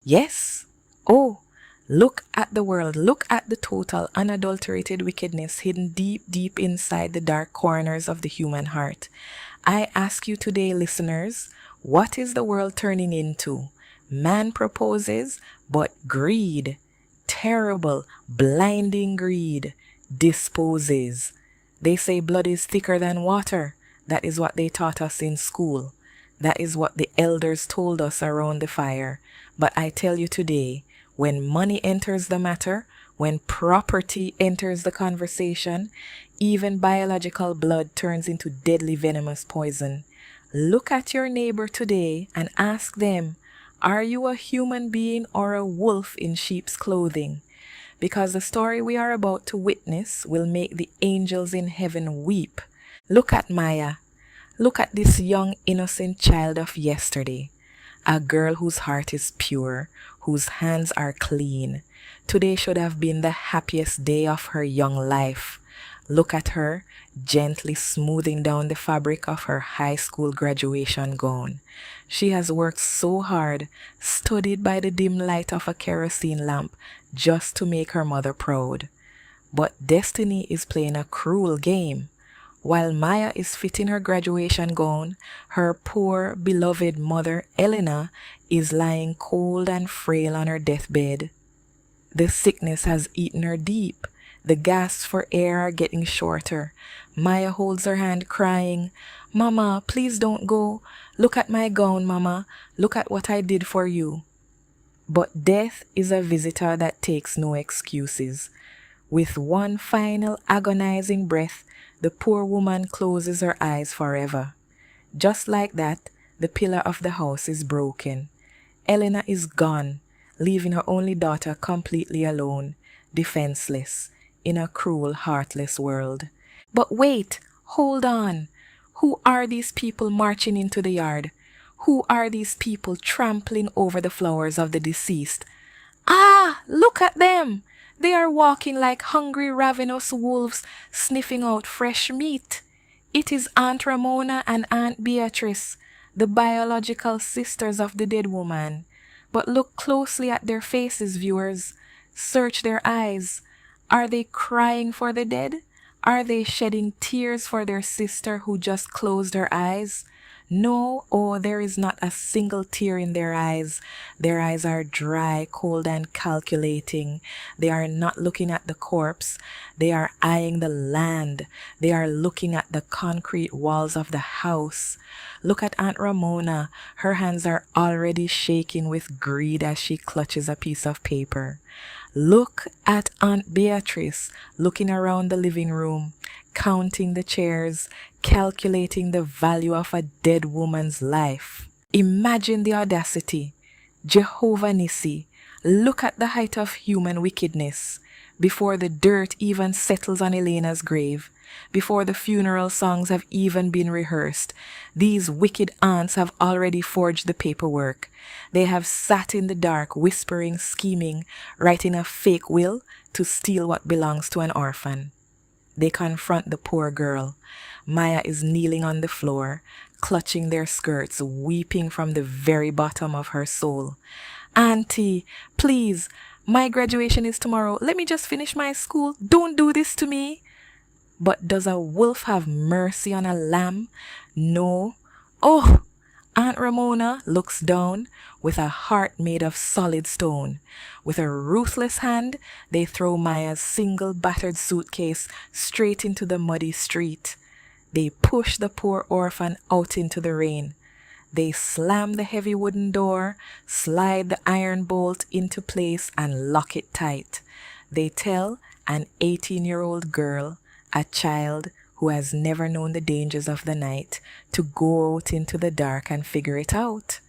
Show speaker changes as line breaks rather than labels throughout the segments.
Yes. Oh, look at the world. Look at the total, unadulterated wickedness hidden deep, deep inside the dark corners of the human heart. I ask you today, listeners, what is the world turning into? Man proposes, but greed, terrible, blinding greed, disposes. They say blood is thicker than water. That is what they taught us in school. That is what the elders told us around the fire. But I tell you today, when money enters the matter, when property enters the conversation, even biological blood turns into deadly venomous poison. Look at your neighbor today and ask them, are you a human being or a wolf in sheep's clothing? Because the story we are about to witness will make the angels in heaven weep. Look at Maya. Look at this young innocent child of yesterday. A girl whose heart is pure, whose hands are clean. Today should have been the happiest day of her young life. Look at her, gently smoothing down the fabric of her high school graduation gown. She has worked so hard, studied by the dim light of a kerosene lamp, just to make her mother proud. But destiny is playing a cruel game. While Maya is fitting her graduation gown, her poor, beloved mother, Elena, is lying cold and frail on her deathbed. The sickness has eaten her deep. The gasps for air are getting shorter. Maya holds her hand, crying, "Mama, please don't go. Look at my gown, Mama. Look at what I did for you." But death is a visitor that takes no excuses. With one final agonizing breath, the poor woman closes her eyes forever. Just like that, the pillar of the house is broken. Elena is gone, leaving her only daughter completely alone, defenseless, in a cruel, heartless world. But wait, hold on. Who are these people marching into the yard? Who are these people trampling over the flowers of the deceased? Ah, look at them! They are walking like hungry, ravenous wolves, sniffing out fresh meat. It is Aunt Ramona and Aunt Beatrice, the biological sisters of the dead woman. But look closely at their faces, viewers. Search their eyes. Are they crying for the dead? Are they shedding tears for their sister who just closed her eyes? No, oh, there is not a single tear in their eyes. Their eyes are dry, cold, and calculating. They are not looking at the corpse. They are eyeing the land. They are looking at the concrete walls of the house. Look at Aunt Ramona. Her hands are already shaking with greed as she clutches a piece of paper. Look at Aunt Beatrice looking around the living room, counting the chairs, calculating the value of a dead woman's life. Imagine the audacity. Jehovah Nissi, look at the height of human wickedness. Before the dirt even settles on Elena's grave, before the funeral songs have even been rehearsed, these wicked aunts have already forged the paperwork. They have sat in the dark, whispering, scheming, writing a fake will to steal what belongs to an orphan. They confront the poor girl. Maya is kneeling on the floor, clutching their skirts, weeping from the very bottom of her soul. "Auntie, please, my graduation is tomorrow. Let me just finish my school. Don't do this to me." But does a wolf have mercy on a lamb? No. Oh! Aunt Ramona looks down with a heart made of solid stone. With a ruthless hand, they throw Maya's single battered suitcase straight into the muddy street. They push the poor orphan out into the rain. They slam the heavy wooden door, slide the iron bolt into place, and lock it tight. They tell an 18-year-old girl, a child who has never known the dangers of the night, to go out into the dark and figure it out.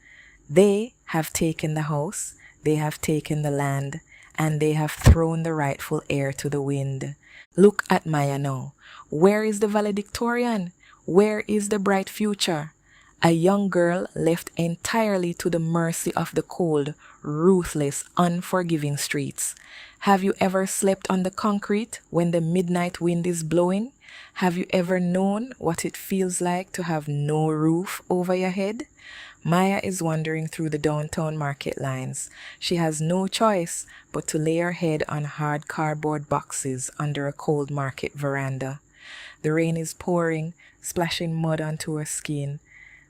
They have taken the house, they have taken the land, and they have thrown the rightful heir to the wind. Look at Maya now. Where is the valedictorian? Where is the bright future? A young girl left entirely to the mercy of the cold, ruthless, unforgiving streets. Have you ever slept on the concrete when the midnight wind is blowing? Have you ever known what it feels like to have no roof over your head? Maya is wandering through the downtown market lines. She has no choice but to lay her head on hard cardboard boxes under a cold market veranda. The rain is pouring, splashing mud onto her skin,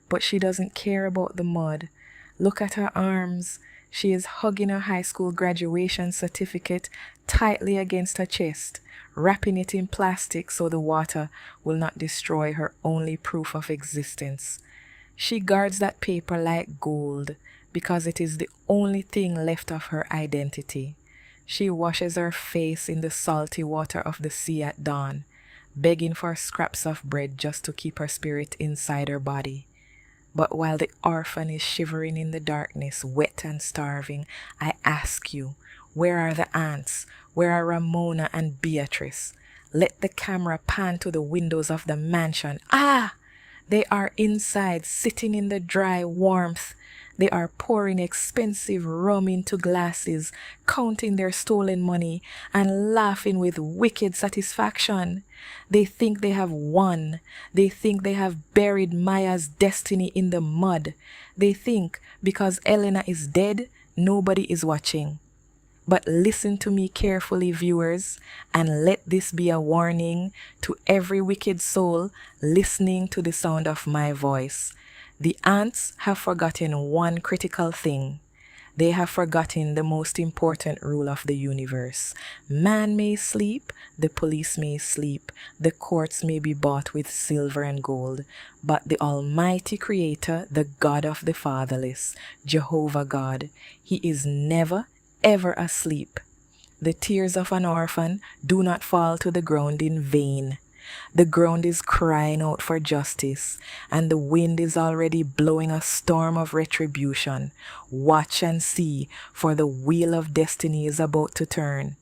but she doesn't care about the mud. Look at her arms. She is hugging her high school graduation certificate tightly against her chest, wrapping it in plastic so the water will not destroy her only proof of existence. She guards that paper like gold because it is the only thing left of her identity. She washes her face in the salty water of the sea at dawn, begging for scraps of bread just to keep her spirit inside her body. But while the orphan is shivering in the darkness, wet and starving, I ask you, where are the aunts? Where are Ramona and Beatrice? Let the camera pan to the windows of the mansion. Ah! They are inside, sitting in the dry warmth. They are pouring expensive rum into glasses, counting their stolen money, and laughing with wicked satisfaction. They think they have won. They think they have buried Maya's destiny in the mud. They think because Elena is dead, nobody is watching. But listen to me carefully, viewers, and let this be a warning to every wicked soul listening to the sound of my voice. The ants have forgotten one critical thing. They have forgotten the most important rule of the universe. Man may sleep, the police may sleep, the courts may be bought with silver and gold, but the Almighty Creator, the God of the fatherless, Jehovah God, He is never, ever asleep. The tears of an orphan do not fall to the ground in vain. The ground is crying out for justice, and the wind is already blowing a storm of retribution. Watch and see, for the wheel of destiny is about to turn.